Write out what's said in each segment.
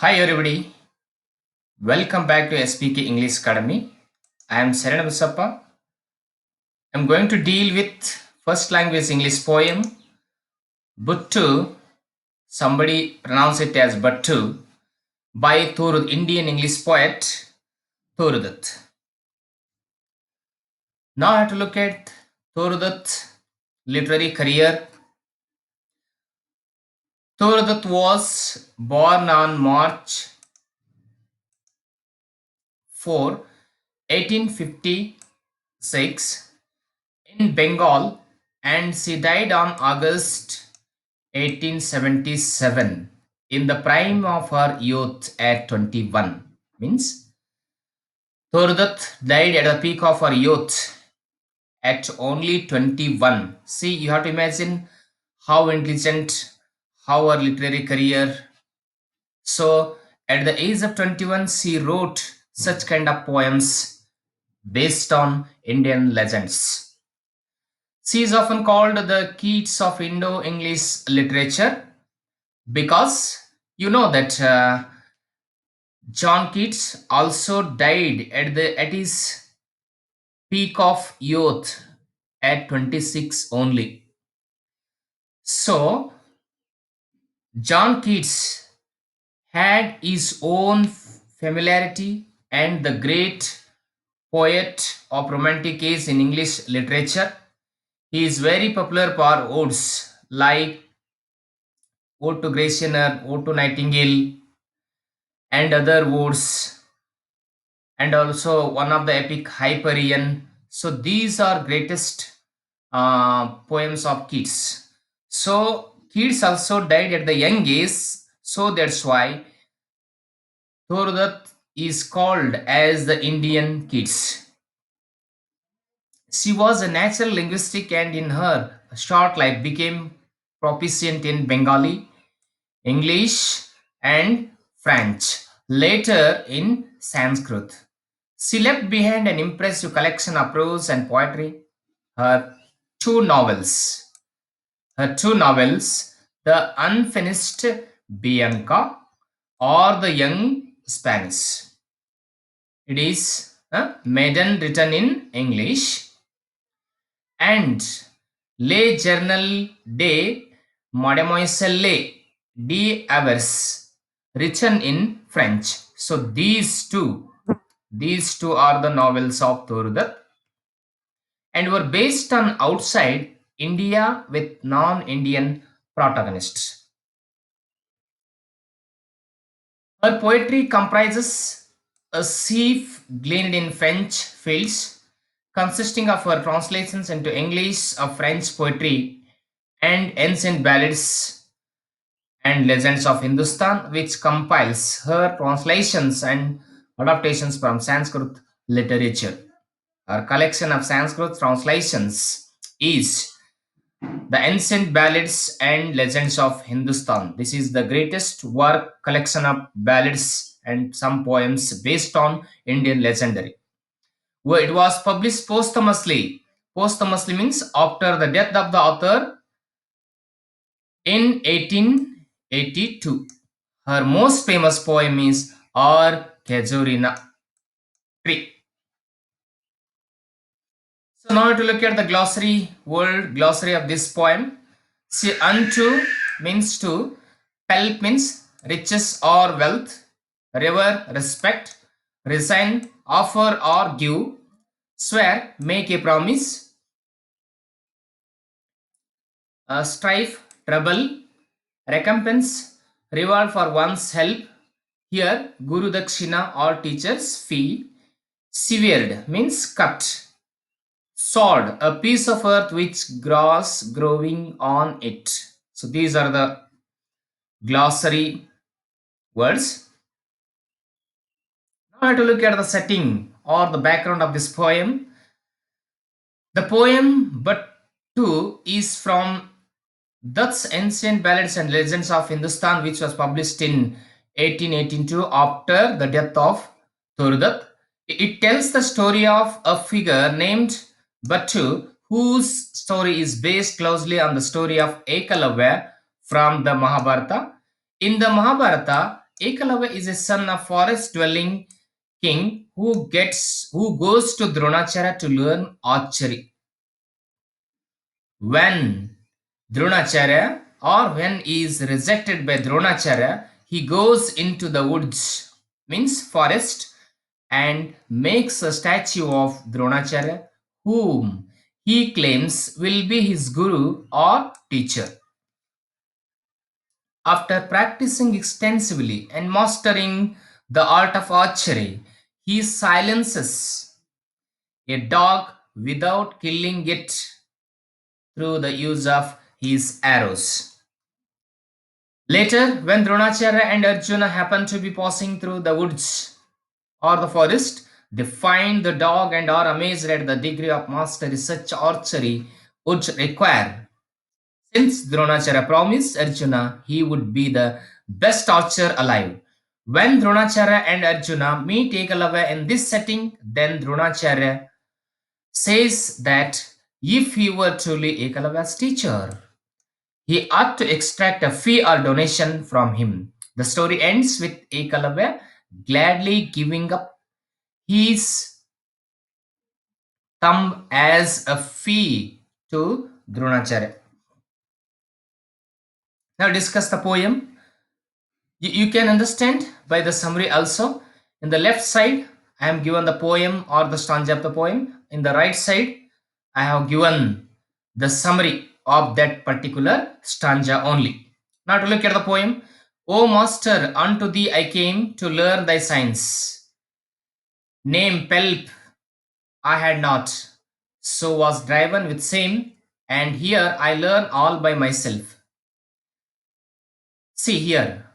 Hi everybody, welcome back to SPK English Academy. I am Saran Visappa. I'm going to deal with first language English poem Buttu, somebody pronounce it as Buttu, by Thurud, Indian English poet Thurudat. Now I have to look at Thurudat's literary career. Thurudat was born on March 4, 1856 in Bengal, and she died on August 1877 in the prime of her youth at 21. Means Thurdat died at the peak of her youth at only 21. See, you have to imagine how intelligent, how her literary career. So, at the age of 21, she wrote such kind of poems based on Indian legends. She is often called the Keats of Indo English literature because you know that John Keats also died at his peak of youth at 26 only. So John Keats had his own familiarity and the great poet of romantic age in English literature. He is very popular for odes like Ode to Grayson, Ode to Nightingale, and other odes, and also one of the epic Hyperion. So these are greatest poems of Keats. So Keats also died at the young age, so that's why Thordat is called as the Indian Keats. She was a natural linguistic and in her short life became proficient in Bengali, English, and French, later in Sanskrit. She left behind an impressive collection of prose and poetry. Her two novels, her two novels, The Unfinished Bianca or The Young Spanish. It is maiden written in English, and Le Journal de Mademoiselle d'Avers, written in French. So these two are the novels of Thurdat and were based on outside India with non-Indian protagonists. Her poetry comprises a sieve gleaned in French fields, consisting of her translations into English of French poetry and ancient ballads and legends of Hindustan, which compiles her translations and adaptations from Sanskrit literature. Her collection of Sanskrit translations is The Ancient Ballads and Legends of Hindustan. This is the greatest work collection of ballads and some poems based on Indian legendary. Well, it was published posthumously. Posthumously means after the death of the author in 1882. Her most famous poem is Ar Kejurina Tree. So now to look at the glossary, word glossary of this poem. See, unto means to, pelp means riches or wealth, river respect, resign offer or give, swear make a promise, strife trouble, recompense reward for one's help. Here Guru Dakshina or teacher's fee, severed means cut, sod a piece of earth which grass growing on it. So these are the glossary words. Now I have to look at the setting or the background of this poem. The poem but two is from Dutt's Ancient Ballads and Legends of Hindustan, which was published in 1882 after the death of Thurdat. It tells the story of a figure named Bhattu, whose story is based closely on the story of Ekalavya from the Mahabharata. In the Mahabharata, Ekalava is a son of forest dwelling king who goes to Dronacharya to learn archery. When Dronacharya or when he is rejected by Dronacharya, he goes into the woods, means forest, and makes a statue of Dronacharya, whom he claims will be his guru or teacher. After practicing extensively and mastering the art of archery, he silences a dog without killing it through the use of his arrows. Later, when Dronacharya and Arjuna happen to be passing through the woods or the forest, they find the dog and are amazed at the degree of mastery such archery would require. Since Dronacharya promised Arjuna he would be the best archer alive. When Dronacharya and Arjuna meet Ekalava in this setting, then Dronacharya says that if he were truly Ekalava's teacher, he ought to extract a fee or donation from him. The story ends with Ekalava gladly giving up his thumb as a fee to Dronacharya. Now discuss the poem. You can understand by the summary also. In the left side, I am given the poem or the stanza of the poem. In the right side, I have given the summary of that particular stanza only. Now to look at the poem. O master, unto thee I came to learn thy science. Name Pelp I had not, so was driven with same, and here I learn all by myself. See here.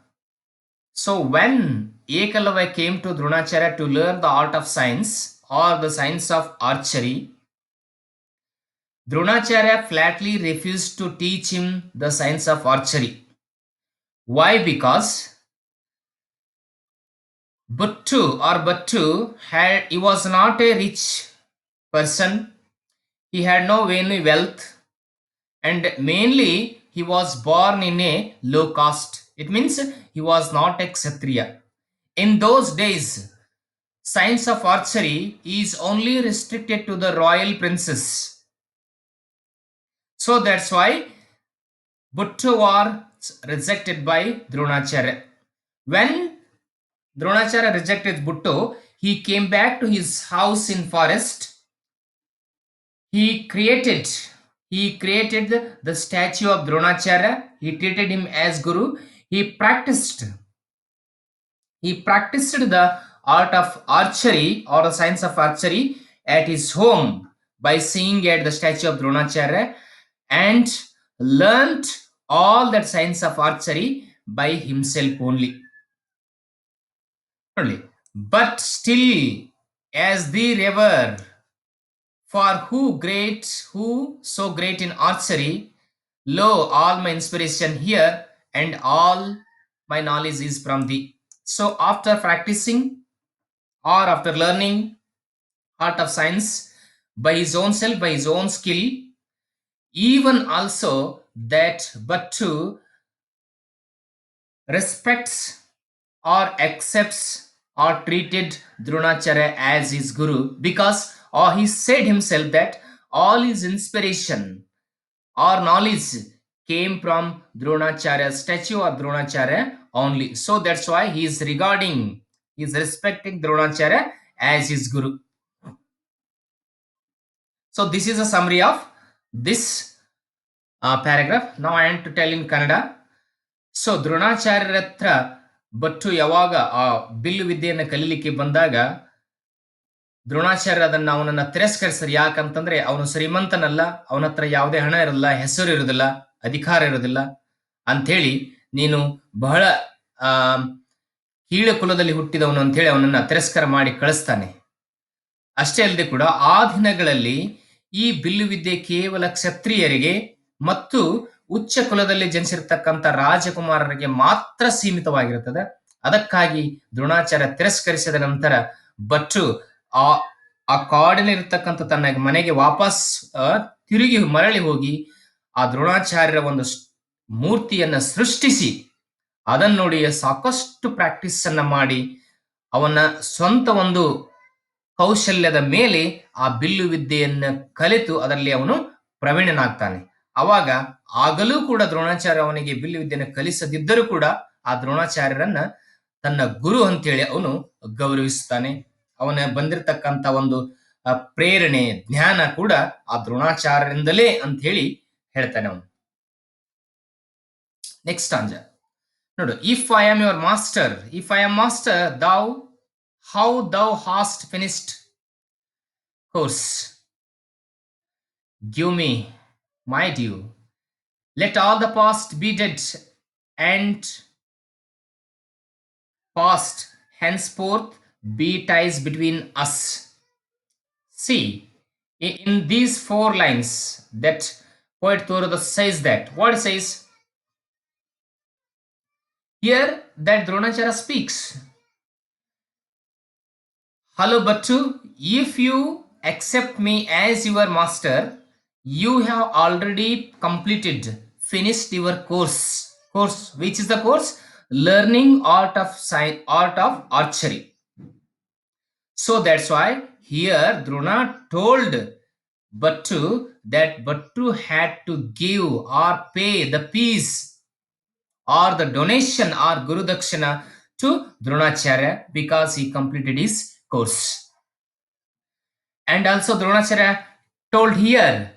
So when Ekalava came to Dronacharya to learn the art of science or the science of archery, Dronacharya flatly refused to teach him the science of archery. Why? Because he was not a rich person. He had no any wealth, and mainly he was born in a low caste. It means he was not a Kshatriya. In those days, science of archery is only restricted to the royal princes. So that's why Bhutto was rejected by Dronacharya. When Dronacharya rejected Bhutto, he came back to his house in forest. He created the statue of Dronacharya. He treated him as guru. He practiced the art of archery or the science of archery at his home by seeing at the statue of Dronacharya and learnt all that science of archery by himself only. But still, as the river, for who so great in archery, lo, all my inspiration here and all my knowledge is from thee. So after practicing or after learning art of science by his own self, by his own skill, even also that but to respects or accepts or treated Dronacharya as his guru because or he said himself that all his inspiration or knowledge came from Dronacharya's statue or Dronacharya only. So that's why he is respecting Dronacharya as his guru. So this is a summary of this paragraph. Now I am to tell in Kannada. So ದ್ರೋಣಾಚಾರ್ಯರ ಹತ್ರ but ಯಾವಾಗ ಆ bill ವಿದ್ಯೆಯನ್ನು ಕಲೀಲಿಕ್ಕೆ ಬಂದಾಗ ದ್ರೋಣಾಚಾರ್ಯ ಅವನನ್ನ ತಿರಸ್ಕರಿಸ್ತಾರೆ. ಯಾಕಂತಂದ್ರೆ ಅವನು ಶ್ರೀಮಂತನಲ್ಲ, ಅವನ ಹತ್ರ ಯಾವುದೇ ಹಣ ಇರಲ್ಲ, ಹೆಸರು ಇರೋದಿಲ್ಲ, ಅಧಿಕಾರ ಇರೋದಿಲ್ಲ ಅಂಥೇಳಿ ನೀನು ಬಹಳ ಕೀಳು ಕುಲದಲ್ಲಿ ಹುಟ್ಟಿದವನು ಅಂತ ಹೇಳಿ ಅವನನ್ನ ತಿರಸ್ಕಾರ ಮಾಡಿ ಕಳಿಸ್ತಾನೆ. ಅಷ್ಟೇ ಅಲ್ಲದೆ ಕೂಡ ಆ ದಿನಗಳಲ್ಲಿ ಈ ಬಿಲ್ಲು ವಿದ್ಯೆ ಕೇವಲ ಕ್ಷತ್ರಿಯರಿಗೆ ಮತ್ತು ಉಚ್ಚ ಕುಲದಲ್ಲಿ ಜನಿಸಿರ್ತಕ್ಕಂಥ ರಾಜಕುಮಾರರಿಗೆ ಮಾತ್ರ ಸೀಮಿತವಾಗಿರುತ್ತದೆ. ಅದಕ್ಕಾಗಿ ದ್ರೋಣಾಚಾರ್ಯ ತಿರಸ್ಕರಿಸಿದ ನಂತರ ಭಟ್ರು ಆ ಕಾಡಿನಲ್ಲಿರ್ತಕ್ಕಂಥ ತನ್ನ ಮನೆಗೆ ವಾಪಸ್ ತಿರುಗಿ ಮರಳಿ ಹೋಗಿ ಆ ದ್ರೋಣಾಚಾರ್ಯರ ಒಂದು ಮೂರ್ತಿಯನ್ನ ಸೃಷ್ಟಿಸಿ ಅದನ್ನು ನೋಡಿ ಸಾಕಷ್ಟು ಪ್ರಾಕ್ಟೀಸ್ ಅನ್ನ ಮಾಡಿ ಅವನ ಸ್ವಂತ ಒಂದು ಕೌಶಲ್ಯದ ಮೇಲೆ ಆ ಬಿಲ್ಲು ವಿದ್ಯೆಯನ್ನು ಕಲಿತು ಅದರಲ್ಲಿ ಅವನು ಪ್ರವೀಣನಾಗ್ತಾನೆ. ಅವಾಗ ಆಗಲೂ ಕೂಡ ದ್ರೋಣಾಚಾರ್ಯ ಅವನಿಗೆ ಬಿಲ್ಲು ವಿದ್ಯೆಯನ್ನು ಕಲಿಸದಿದ್ದರೂ ಕೂಡ ಆ ದ್ರೋಣಾಚಾರ್ಯರನ್ನ ತನ್ನ ಗುರು ಅಂತೇಳಿ ಅವನು ಗೌರವಿಸ್ತಾನೆ. ಅವನ ಬಂದಿರತಕ್ಕಂತ ಒಂದು ಪ್ರೇರಣೆ ಜ್ಞಾನ ಕೂಡ ಆ ದ್ರೋಣಾಚಾರ್ಯರಿಂದಲೇ ಅಂತ ಹೇಳಿ ಹೇಳ್ತಾನೆ ಅವನು. ನೆಕ್ಸ್ಟ್ ಅಂಜ ನೋಡು, if I am your master, if I am master, thou how thou hast finished course, give me my due, let all the past be dead, and past henceforth be ties between us. See, in these four lines that poet Thoroddas says, that what it says here, that Dronacharya speaks, hello Battu, if you accept me as your master, you have already completed, finished your course. Course, which is the course? Learning art of archery. So that's why here Drona told Battu that Battu had to give or pay the fees or the donation or Guru Dakshina to Dronacharya because he completed his course. And also Dronacharya told here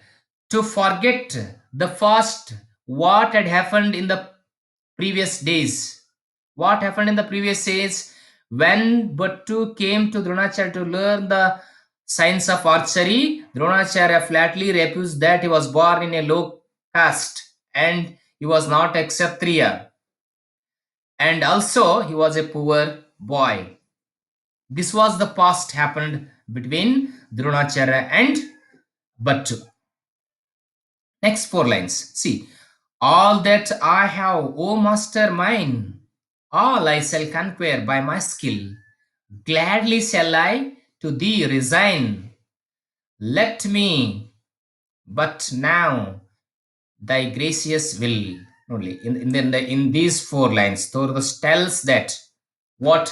to forget the past, what had happened in the previous days. What happened in the previous days? When Battu came to Dronacharya to learn the science of archery, Dronacharya flatly refused that he was born in a low caste and he was not a Kshatriya. And also he was a poor boy. This was the past happened between Dronacharya and Battu. Next four lines. See, all that I have, O master mine, all I shall conquer by my skill. Gladly shall I to thee resign. Let me but now thy gracious will. Only in these four lines, Thoroddas tells that what?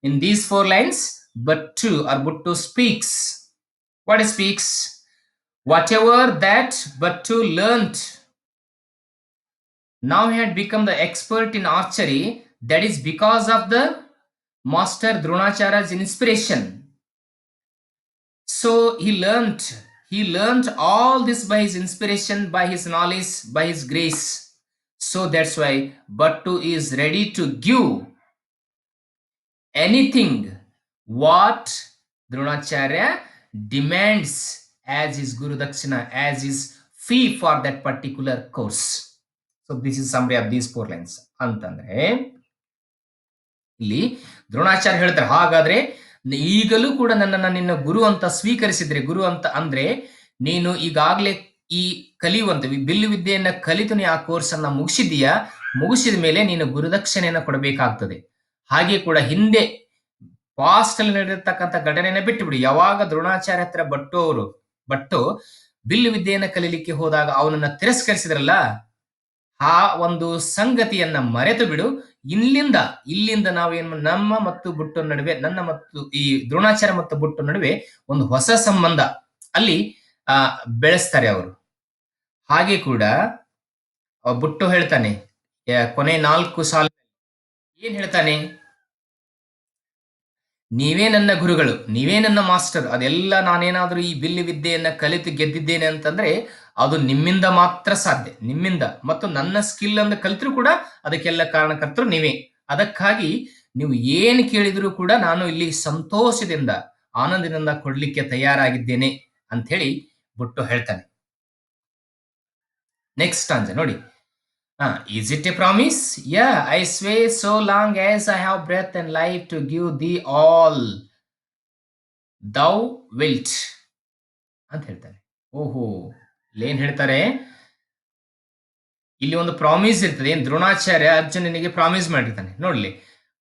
In these four lines, Battu or Buttu speaks. What he speaks? Whatever that Battu learnt, now he had become the expert in archery. That is because of the master Dronacharya's inspiration. So he learnt all this by his inspiration, by his knowledge, by his grace. So that's why Battu is ready to give anything what Dronacharya demands as his Guru Dakshina, as his fee for that particular course. So this is summary of these four lines. ಅಂತಂದ್ರೆ ಇಲ್ಲಿ ದ್ರೋಣಾಚಾರ್ಯ ಹೇಳ್ತಾರೆ, ಹಾಗಾದ್ರೆ ಈಗಲೂ ಕೂಡ ನನ್ನನ್ನು ನಿನ್ನ ಗುರು ಅಂತ ಸ್ವೀಕರಿಸಿದ್ರೆ, ಗುರು ಅಂತ ಅಂದ್ರೆ ನೀನು ಈಗಾಗಲೇ ಈ ಕಲಿಯುವಂತ ಬಿಲ್ಲು ವಿದ್ಯೆಯನ್ನ ಕಲಿತು ನೀ ಆ ಕೋರ್ಸ್ ಅನ್ನ ಮುಗಿಸಿದೀಯಾ, ಮುಗಿಸಿದ ಮೇಲೆ ನೀನು ಗುರುದಕ್ಷಿಣೆಯನ್ನ ಕೊಡಬೇಕಾಗ್ತದೆ. ಹಾಗೆ ಕೂಡ ಹಿಂದೆ ಪಾಸ್ಟ್ ಅಲ್ಲಿ ನಡೆದಿರ್ತಕ್ಕಂಥ ಘಟನೆಯನ್ನ ಬಿಟ್ಟುಬಿಡಿ. ಯಾವಾಗ ದ್ರೋಣಾಚಾರ್ಯ ಹತ್ರ ಭಟ್ಟು ಬಿಲ್ಲು ವಿದ್ಯೆಯನ್ನ ಕಲೀಲಿಕ್ಕೆ ಹೋದಾಗ ಅವನನ್ನ ತಿರಸ್ಕರಿಸಿದ್ರಲ್ಲ, ಆ ಒಂದು ಸಂಗತಿಯನ್ನ ಮರೆತು ಬಿಡು. ಇಲ್ಲಿಂದ ನಾವೇನು ನಮ್ಮ ಮತ್ತು ಬುಟ್ಟು ನಡುವೆ, ನನ್ನ ಮತ್ತು ಈ ದ್ರೋಣಾಚಾರ್ಯ ಮತ್ತು ಬುಟ್ಟು ನಡುವೆ ಒಂದು ಹೊಸ ಸಂಬಂಧ ಅಲ್ಲಿ ಬೆಳೆಸ್ತಾರೆ ಅವರು. ಹಾಗೆ ಕೂಡ ಬುಟ್ಟು ಹೇಳ್ತಾನೆ ಕೊನೆ 4 ಸಾಲು ಏನ್ ಹೇಳ್ತಾನೆ, ನೀವೇ ನನ್ನ ಗುರುಗಳು, ನೀವೇ ನನ್ನ ಮಾಸ್ಟರ್. ಅದೆಲ್ಲ ನಾನೇನಾದ್ರೂ ಈ ಬಿಲ್ಲು ವಿದ್ಯೆಯನ್ನ ಕಲಿತು ಗೆದ್ದಿದ್ದೇನೆ ಅಂತಂದ್ರೆ ಅದು ನಿಮ್ಮಿಂದ ಮಾತ್ರ ಸಾಧ್ಯ, ನಿಮ್ಮಿಂದ. ಮತ್ತು ನನ್ನ ಸ್ಕಿಲ್ ಅನ್ನು ಕಲಿತರೂ ಕೂಡ ಅದಕ್ಕೆಲ್ಲ ಕಾರಣಕರ್ತರು ನೀವೇ. ಅದಕ್ಕಾಗಿ ನೀವು ಏನು ಕೇಳಿದ್ರು ಕೂಡ ನಾನು ಇಲ್ಲಿ ಸಂತೋಷದಿಂದ ಆನಂದದಿಂದ ಕೊಡ್ಲಿಕ್ಕೆ ತಯಾರಾಗಿದ್ದೇನೆ ಅಂತ ಹೇಳಿ ಬುಟ್ಟು ಹೇಳ್ತಾನೆ. ನೆಕ್ಸ್ಟ್ ಅಂಜ ನೋಡಿ, is it a promise? Yeah, I swear so long as I have breath and life to give thee all thou wilt ಅಂತ ಹೇಳ್ತಾರೆ. ಓಹೋ, ಏನ್ ಹೇಳ್ತಾರೆ ಇಲ್ಲಿ, ಒಂದು ಪ್ರಾಮಿಸ್ ಇರ್ತದೆ. ಏನ್ ದ್ರೋಣಾಚಾರ್ಯ ಅರ್ಜುನನಿಗೆ ಪ್ರಾಮಿಸ್ ಮಾಡಿರ್ತಾನೆ. ನೋಡ್ಲಿ,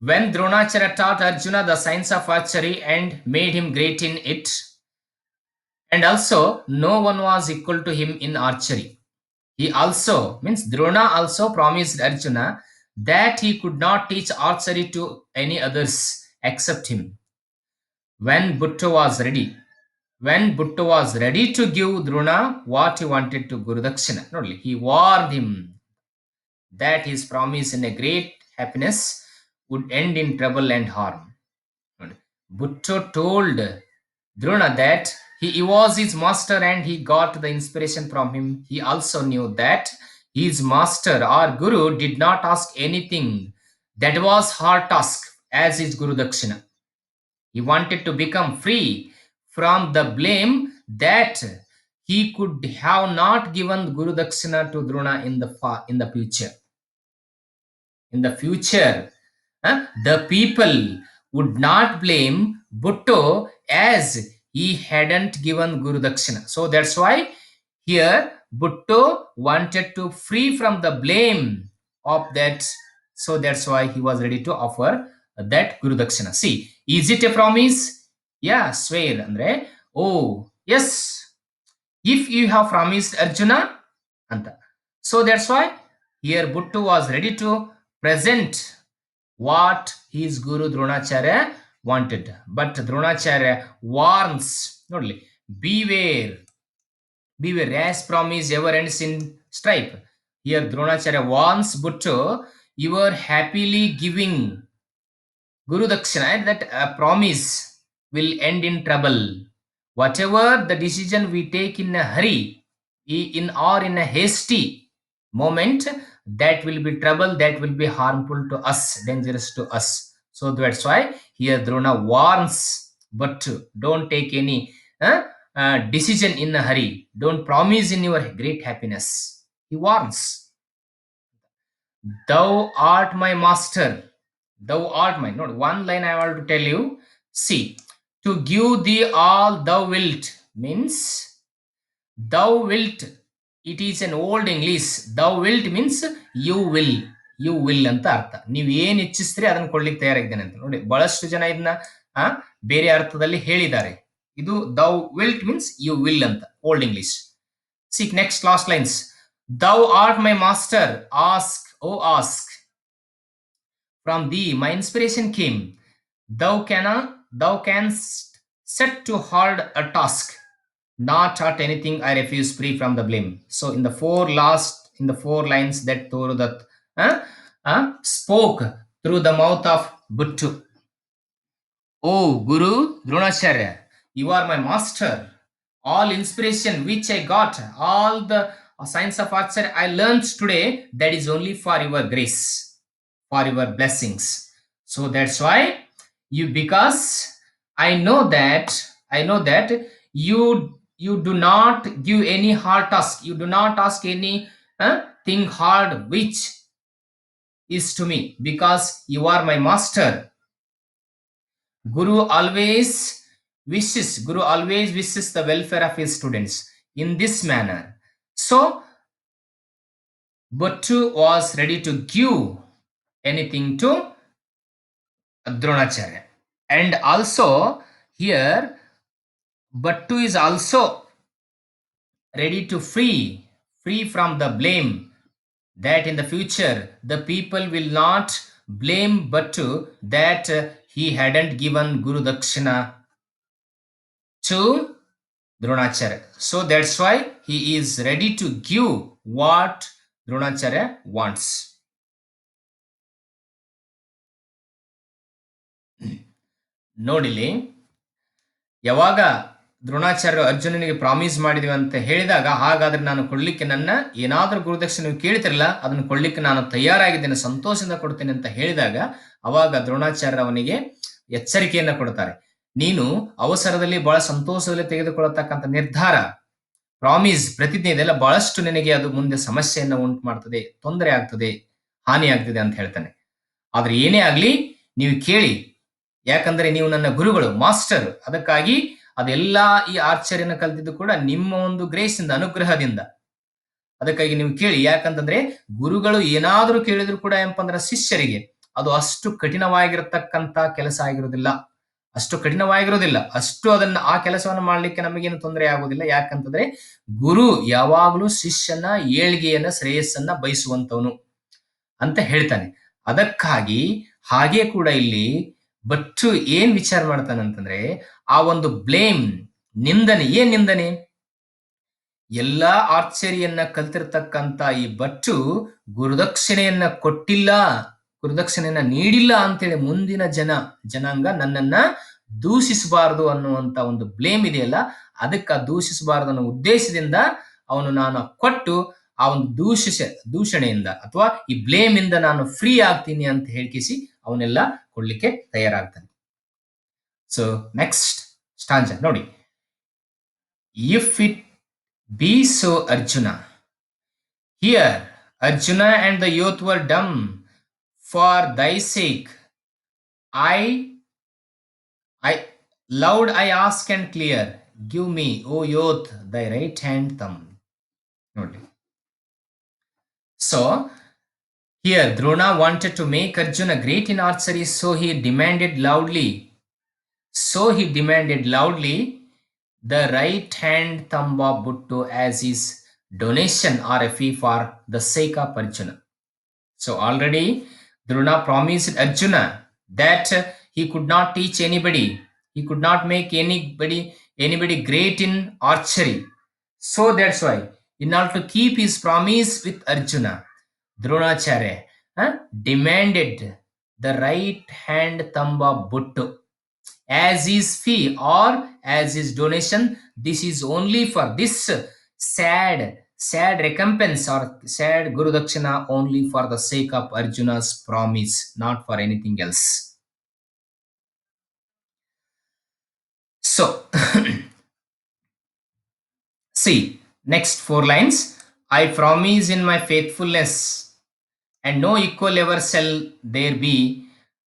when Dronacharya taught Arjuna the science of archery and made him great in it, and also no one was equal to him in archery. He also means Drona also promised Arjuna that he could not teach archery to any others except him. When Bhutto was ready, when Bhutto was ready to give Drona what he wanted to Guru Dakshina, only he warned him that his promise in a great happiness would end in trouble and harm. Bhutto told Drona that he was his master and he got the inspiration from him. He also knew that his master or Guru did not ask anything that was hard task as his Guru Dakshina. He wanted to become free from the blame that he could have not given Guru Dakshina to Drona in the future. In the future, the people would not blame Bhutto as he hadn't given Guru Dakshina. So that's why here Bhutto wanted to free from the blame of that. So that's why he was ready to offer that Guru Dakshina. See, is it a promise? Yeah, swear. Andre, oh, yes. If you have promised Arjuna, Anta. So that's why here Bhutto was ready to present what his Guru Dronacharya wanted. But Dronacharya warns, nodli, beware, beware, rash promise ever ends in strife. Here Dronacharya warns Bhutto, you are happily giving Guru Dakshina, that a promise will end in trouble. Whatever the decision we take in a hurry, in or in a hasty moment, that will be trouble, that will be harmful to us, dangerous to us. So that's why here Drona warns, but don't take any decision in a hurry. Don't promise in your great happiness. He warns. Thou art my master. Thou art my. Not one line I want to tell you. See, to give thee all thou wilt means thou wilt. It is an old English. Thou wilt means you will. You will ಅಂತ ಅರ್ಥ. ನೀವು ಏನ್ ಇಚ್ಛಿಸ್ತೀರಿ ಅದನ್ನ ಕೊಡ್ಲಿಕ್ಕೆ ತಯಾರಾಗಿದ್ದೇನೆ ಅಂತ. ನೋಡಿ, ಬಹಳಷ್ಟು ಜನ ಇದನ್ನ ಬೇರೆ ಅರ್ಥದಲ್ಲಿ ಹೇಳಿದ್ದಾರೆ. ಇದು thou wilt means you will ಅಂತ, old English. See, next last lines. Thou art my master. Ask, oh ask. From thee my inspiration came. Thou canst set to hard a task. Not at anything I refuse, free from the blame. So in the four lines that Torudat spoke through the mouth of Bhuttu. Oh Guru Dronacharya, you are my master. All inspiration which I got, all the science of archery I learned today, that is only for your grace, for your blessings. So that's why because I know that you do not give any hard task, you do not ask any thing hard which is to me, because you are my master. Guru always wishes the welfare of his students in this manner. So Bhuttu was ready to give anything to Dronacharya. And also here Bhuttu is also ready to free from the blame, that in the future the people will not blame Bhuttu that he hadn't given Guru Dakshina to Dronacharya. So that's why he is ready to give what Dronacharya wants. ನೋಡಿಲಿ, ಯಾವಾಗ ದ್ರೋಣಾಚಾರ್ಯ ಅರ್ಜುನನಿಗೆ promise ಮಾಡಿದೀವಿ ಅಂತ ಹೇಳಿದಾಗ, ಹಾಗಾದ್ರೆ ನಾನು ಕೊಡ್ಲಿಕ್ಕೆ ನನ್ನ ಏನಾದ್ರೂ ಗುರುದಕ್ಷಿಣೆ ನೀವು ಕೇಳ್ತಿರಲ್ಲ ಅದನ್ನು ಕೊಡ್ಲಿಕ್ಕೆ ನಾನು ತಯಾರಾಗಿದ್ದೇನೆ, ಸಂತೋಷದಿಂದ ಕೊಡ್ತೇನೆ ಅಂತ ಹೇಳಿದಾಗ, ಅವಾಗ ದ್ರೋಣಾಚಾರ್ಯ ಅವನಿಗೆ ಎಚ್ಚರಿಕೆಯನ್ನ ಕೊಡ್ತಾರೆ. ನೀನು ಅವಸರದಲ್ಲಿ ಬಹಳ ಸಂತೋಷದಲ್ಲಿ ತೆಗೆದುಕೊಳ್ಳತಕ್ಕಂಥ ನಿರ್ಧಾರ, ಪ್ರಾಮಿಸ್, ಪ್ರತಿಜ್ಞೆ, ಇದೆಲ್ಲ ಬಹಳಷ್ಟು ನಿನಗೆ ಅದು ಮುಂದೆ ಸಮಸ್ಯೆಯನ್ನ ಉಂಟು ಮಾಡ್ತದೆ, ತೊಂದರೆ ಆಗ್ತದೆ, ಹಾನಿ ಆಗ್ತದೆ ಅಂತ ಹೇಳ್ತಾನೆ. ಆದ್ರೆ ಏನೇ ಆಗ್ಲಿ ನೀವು ಕೇಳಿ, ಯಾಕಂದ್ರೆ ನೀವು ನನ್ನ ಗುರುಗಳು, ಮಾಸ್ಟರ್. ಅದಕ್ಕಾಗಿ ಅದೆಲ್ಲ ಈ ಆರ್ಚರಿಯನ್ನು ಕಲ್ತಿದ್ದು ಕೂಡ ನಿಮ್ಮ ಒಂದು ಗ್ರೇಸ್ ಇಂದ, ಅನುಗ್ರಹದಿಂದ. ಅದಕ್ಕಾಗಿ ನೀವು ಕೇಳಿ, ಯಾಕಂತಂದ್ರೆ ಗುರುಗಳು ಏನಾದ್ರೂ ಕೇಳಿದ್ರು ಕೂಡ ಏನಪ್ಪಂದ್ರೆ ಶಿಷ್ಯರಿಗೆ ಅದು ಅಷ್ಟು ಕಠಿಣವಾಗಿರತಕ್ಕಂತ ಕೆಲಸ ಆಗಿರೋದಿಲ್ಲ, ಅಷ್ಟು ಅದನ್ನ ಆ ಕೆಲಸವನ್ನು ಮಾಡ್ಲಿಕ್ಕೆ ನಮಗೇನು ತೊಂದರೆ ಆಗೋದಿಲ್ಲ. ಯಾಕಂತಂದ್ರೆ ಗುರು ಯಾವಾಗ್ಲೂ ಶಿಷ್ಯನ ಏಳ್ಗೆಯನ್ನ, ಶ್ರೇಯಸ್ಸನ್ನ ಬಯಸುವಂತವನು ಅಂತ ಹೇಳ್ತಾನೆ. ಅದಕ್ಕಾಗಿ ಹಾಗೆ ಕೂಡ ಇಲ್ಲಿ ಬಟ್ಟು ಏನ್ ವಿಚಾರ ಮಾಡ್ತಾನಂತಂದ್ರೆ, ಆ ಒಂದು ಬ್ಲೇಮ್, ನಿಂದನೆ, ಏನ್ ನಿಂದನೆ? ಎಲ್ಲಾ ಆರ್ಚರಿಯನ್ನ ಕಲ್ತಿರ್ತಕ್ಕಂತ ಈ ಬಟ್ಟು ಗುರುದಕ್ಷಿಣೆಯನ್ನ ಕೊಟ್ಟಿಲ್ಲ, ಗುರುದಕ್ಷಿಣೆಯನ್ನ ನೀಡಿಲ್ಲ ಅಂತೇಳಿ ಮುಂದಿನ ಜನಾಂಗ ನನ್ನನ್ನ ದೂಷಿಸಬಾರದು ಅನ್ನುವಂತ ಒಂದು ಬ್ಲೇಮ್ ಇದೆಯಲ್ಲ, ಅದಕ್ಕೆ ದೂಷಿಸಬಾರದು ಅನ್ನೋ ಉದ್ದೇಶದಿಂದ ಅವನು ನಾನು ಕೊಟ್ಟು ಆ ಒಂದು ದೂಷಣೆಯಿಂದ ಅಥವಾ ಈ ಬ್ಲೇಮ್ ಇಂದ ನಾನು ಫ್ರೀ ಆಗ್ತೀನಿ ಅಂತ ಹೇಳ್ಕಿಸಿ ಅವನ್ನೆಲ್ಲ ಕೊಡ್ಲಿಕ್ಕೆ ತಯಾರಾಗ್ತಾನೆ. ಸೊ ನೆಕ್ಸ್ಟ್ ಸ್ಟಾಂಜ ನೋಡಿ. If it be so, Arjuna. Here, Arjuna and the youth were dumb. For thy sake, I loud I ask and clear. Give me, O youth, thy right hand thumb. Note. So, here Drona wanted to make Arjuna great in archery, so he demanded loudly. The right hand thumb of Buttu as his donation or a fee for the sake of Arjuna. So already Drona promised Arjuna that he could not teach anybody, he could not make anybody great in archery. So that's why, in order to keep his promise with Arjuna, Dronacharya demanded the right hand thumb of Buttu as his fee or as his donation. This is only for this sad recompense or sad Guru Dakshina, only for the sake of Arjuna's promise, not for anything else. So see next 4 lines. I promise in my faithfulness, and no equal ever shall there be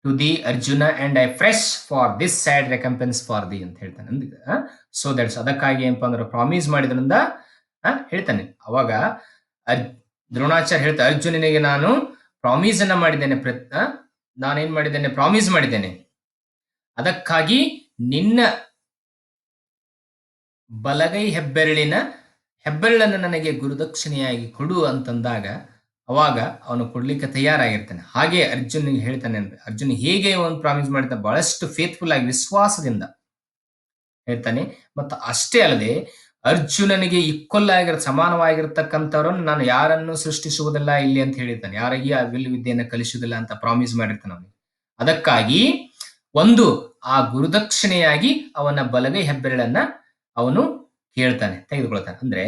to thee Arjuna, and I fresh for this sad recompense for thee ಅಂತ ಹೇಳ್ತಾನೆ. So that's ಅದಕ್ಕಾಗಿ ಏನಪ್ಪ ಅಂದ್ರೆ promise ಮಾಡಿದ್ರಿಂದ ಹೇಳ್ತಾನೆ. ಅವಾಗ ದ್ರೋಣಾಚಾರ್ಯ ಹೇಳ್ತಾ, ಅರ್ಜುನನಿಗೆ ನಾನು ಪ್ರಾಮಿಸ್ ಅನ್ನ ಮಾಡಿದ್ದೇನೆ, ನಾನೇನ್ ಮಾಡಿದ್ದೇನೆ, ಪ್ರಾಮಿಸ್ ಮಾಡಿದ್ದೇನೆ, ಅದಕ್ಕಾಗಿ ನಿನ್ನ ಬಲಗೈ ಹೆಬ್ಬೆರಳನ್ನು ನನಗೆ ಗುರುದಕ್ಷಿಣೆಯಾಗಿ ಕೊಡು ಅಂತಂದಾಗ ಅವಾಗ ಅವನು ಕೊಡ್ಲಿಕ್ಕೆ ತಯಾರಾಗಿರ್ತಾನೆ. ಹಾಗೆ ಅರ್ಜುನಿಗೆ ಹೇಳ್ತಾನೆ ಅಂದ್ರೆ, ಅರ್ಜುನ್ ಹೇಗೆ ಒಂದು ಪ್ರಾಮಿಸ್ ಮಾಡಿದ, ಬಹಳಷ್ಟು ಫೇತ್ಫುಲ್ ಆಗಿ ವಿಶ್ವಾಸದಿಂದ ಹೇಳ್ತಾನೆ. ಮತ್ತು ಅಷ್ಟೇ ಅಲ್ಲದೆ ಅರ್ಜುನನಿಗೆ ಈಕ್ವಲ್ ಸಮಾನವಾಗಿರ್ತಕ್ಕಂಥವ್ರನ್ನು ನಾನು ಯಾರನ್ನು ಸೃಷ್ಟಿಸುವುದಿಲ್ಲ ಇಲ್ಲಿ ಅಂತ ಹೇಳಿರ್ತಾನೆ, ಯಾರಿಗೆ ಆ ವಿಲ್ ವಿದ್ಯೆಯನ್ನು ಕಲಿಸುವುದಿಲ್ಲ ಅಂತ ಪ್ರಾಮಿಸ್ ಮಾಡಿರ್ತಾನೆ ಅವನಿಗೆ. ಅದಕ್ಕಾಗಿ ಒಂದು ಆ ಗುರುದಕ್ಷಿಣೆಯಾಗಿ ಅವನ ಬಲಗೈ ಹೆಬ್ಬೆರಳನ್ನ ಅವನು ಕೇಳ್ತಾನೆ, ತೆಗೆದುಕೊಳ್ತಾನೆ. ಅಂದ್ರೆ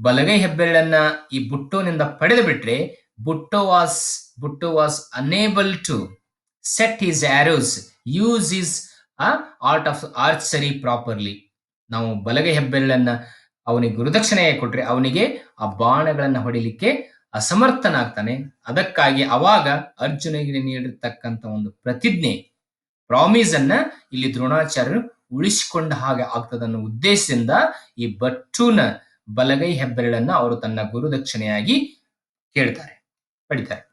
ಬಲಗೈ ಹೆಬ್ಬೆರಳನ್ನ ಈ ಬುಟ್ಟೋನಿಂದ ಪಡೆದು ಬಿಟ್ರೆ ಬುಟ್ಟೋ was unable to set his arrows, use his art of archery properly. ನಾವು ಬಲಗೈ ಹೆಬ್ಬೆರಳನ್ನ ಅವನಿಗೆ ಗುರುದಕ್ಷಿಣೆಯಾಗಿ ಕೊಟ್ರೆ ಅವನಿಗೆ ಆ ಬಾಣಗಳನ್ನ ಹೊಡಿಲಿಕ್ಕೆ ಅಸಮರ್ಥನಾಗ್ತಾನೆ. ಅದಕ್ಕಾಗಿ ಅವಾಗ ಅರ್ಜುನಿಗೆ ನೀಡಿರ್ತಕ್ಕಂಥ ಒಂದು ಪ್ರತಿಜ್ಞೆ, ಪ್ರಾಮಿಸ್ ಅನ್ನ ಇಲ್ಲಿ ದ್ರೋಣಾಚಾರ್ಯರು ಉಳಿಸಿಕೊಂಡ ಹಾಗೆ ಆಗ್ತದನ್ನೋ ಉದ್ದೇಶದಿಂದ ಈ ಬಟ್ಟುನ ಬಲಗೈ ಹೆಬ್ಬೆರಳನ್ನ ಅವರು ತನ್ನ ಗುರುದಕ್ಷಿಣೆಯಾಗಿ ಕೇಳ್ತಾರೆ, ಪಡಿತಾರೆ.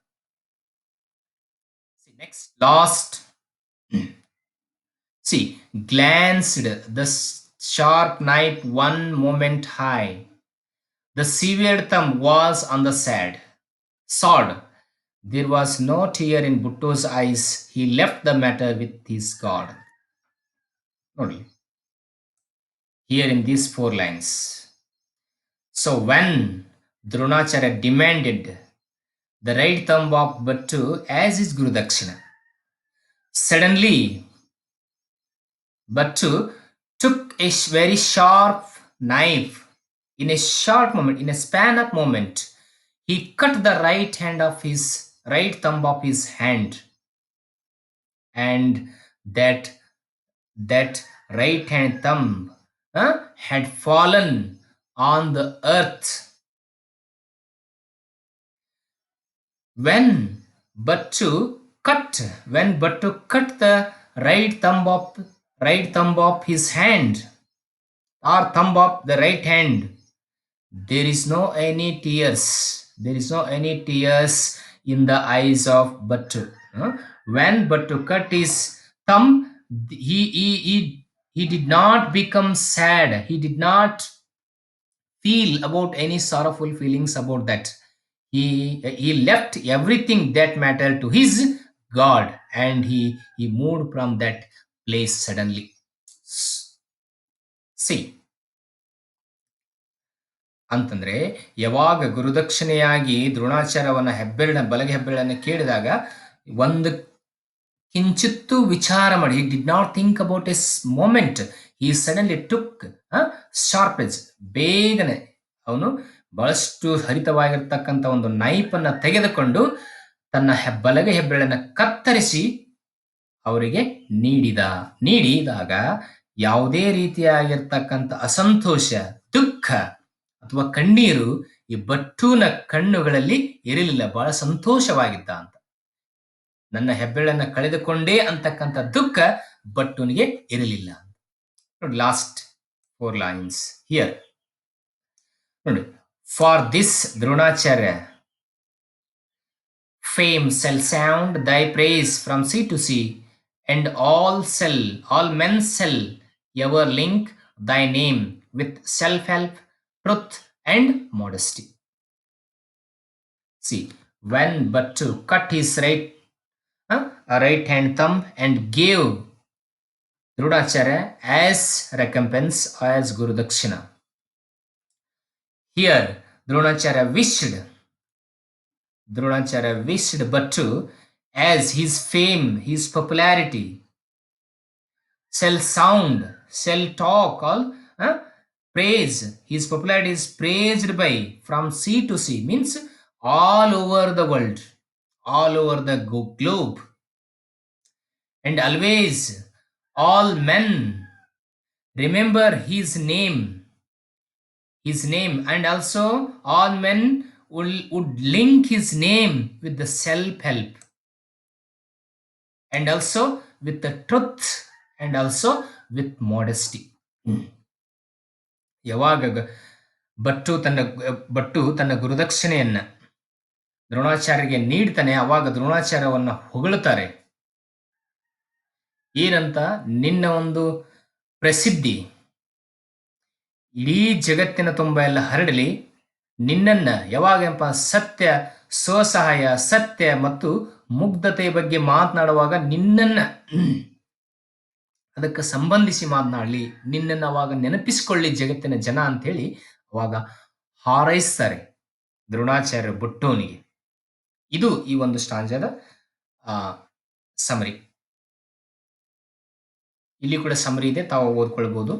Next last. See, glanced the sharp knife one moment high. The severed thumb was on the sword. There was no tear in Butto's eyes. He left the matter with his God. Only here in these 4 lines. So when Dronacharya demanded the right thumb of Buttu as his Guru Dakshina, suddenly Buttu took a very sharp knife. In a short moment, in a span of moment, he cut the right thumb of his hand, and that right hand thumb had fallen on the earth. When Buttu cut the right thumb of his hand or thumb of the right hand, there is no any tears in the eyes of Buttu. When Buttu cut his thumb, he did not become sad, he did not feel about any sorrowful feelings about that. He left everything that mattered to his God, and he moved from that place suddenly. See, ಅಂತಂದ್ರೆ ಯಾವಾಗ ಗುರುದಕ್ಷಿಣೆಯಾಗಿ ದ್ರೋಣಾಚಾರ್ಯವನ್ನ ಬಲಗೆ ಹೆಬ್ಬೆರಳನ್ನ ಕೇಳಿದಾಗ ಒಂದು ಕಿಂಚಿತ್ತೂ ವಿಚಾರ ಮಾಡಿ, he did not think about a moment. He suddenly took sharpness, ಬೇಗನೆ ಅವನು ಬಹಳಷ್ಟು ಹರಿತವಾಗಿರ್ತಕ್ಕಂಥ ಒಂದು ನೈಫನ್ನ ತೆಗೆದುಕೊಂಡು ತನ್ನ ಬಲಗೆ ಹೆಬ್ಬೆರಳನ್ನ ಕತ್ತರಿಸಿ ಅವರಿಗೆ ನೀಡಿದಾಗ ಯಾವುದೇ ರೀತಿಯಾಗಿರ್ತಕ್ಕಂಥ ಅಸಂತೋಷ, ದುಃಖ ಅಥವಾ ಕಣ್ಣೀರು ಈ ಭಟ್ಟುನ ಕಣ್ಣುಗಳಲ್ಲಿ ಇರಲಿಲ್ಲ. ಬಹಳ ಸಂತೋಷವಾಗಿದ್ದ ಅಂತ. ನನ್ನ ಹೆಬ್ಬೆರಳನ್ನ ಕಳೆದುಕೊಂಡೇ ಅಂತಕ್ಕಂಥ ದುಃಖ ಭಟ್ಟುನಿಗೆ ಇರಲಿಲ್ಲ. ನೋಡಿ, ಲಾಸ್ಟ್ 4 lines ಹಿಯರ್ ನೋಡಿ. For this Dronacharya fame shall sound thy praise from sea to sea, and all men shall ever link thy name with self-help, truth, and modesty. See, when Bhattu cut his right hand thumb and gave Drodacharya as recompense as Guru Dakshina. Here, Dronacharya wished Bhattu as his fame, his popularity shall talk, all praise. His popularity is praised by from sea to sea, means all over the world, all over the globe. And always all men remember his name, and also all men would link his name with the self-help, and also with the truth, and also with modesty. ಯಾವಾಗ ಭಟ್ಟು ತನ್ನ ಗುರುದಕ್ಷಿಣೆಯನ್ನ ದ್ರೋಣಾಚಾರ್ಯಗೆ ನೀಡ್ತಾನೆ, ಅವಾಗ ದ್ರೋಣಾಚಾರ್ಯವನ್ನ ಹೊಗಳುತ್ತಾರೆ. ಏನಂತ? ನಿನ್ನ ಒಂದು ಪ್ರಸಿದ್ಧಿ ಇಡೀ ಜಗತ್ತಿನ ತುಂಬ ಎಲ್ಲ ಹರಡಲಿ. ನಿನ್ನನ್ನ ಯಾವಾಗಪ್ಪ ಸತ್ಯ, ಸ್ವಸಹಾಯ, ಸತ್ಯ ಮತ್ತು ಮುಗ್ಧತೆ ಬಗ್ಗೆ ಮಾತನಾಡುವಾಗ ನಿನ್ನನ್ನ ಅದಕ್ಕೆ ಸಂಬಂಧಿಸಿ ಮಾತನಾಡಲಿ, ನಿನ್ನನ್ನು ಅವಾಗ ನೆನಪಿಸಿಕೊಳ್ಳಿ ಜಗತ್ತಿನ ಜನ ಅಂತೇಳಿ ಅವಾಗ ಹಾರೈಸ್ತಾರೆ ದ್ರೋಣಾಚಾರ್ಯ ಭಟ್ಟುನಿಗೆ. ಇದು ಈ ಒಂದು ಸ್ಟಾಂಜದ ಸಮರಿ. ಇಲ್ಲಿ ಕೂಡ ಸಮರಿ ಇದೆ, ತಾವು ಓದ್ಕೊಳ್ಬಹುದು.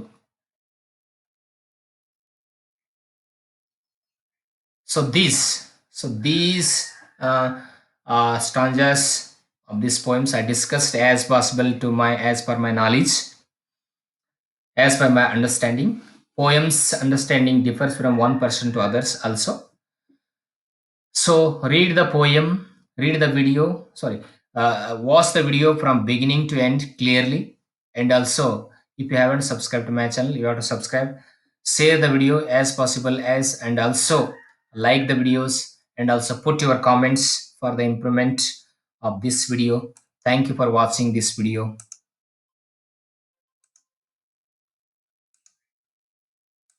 So these stanzas of these poems I discussed as per my knowledge, as per my understanding. Poems understanding differs from one person to others also. So read the poem, watch the video from beginning to end clearly. And also, if you haven't subscribed to my channel, you have to subscribe, share the video as possible as, and also like the videos, and also put your comments for the improvement of this video. Thank you for watching this video.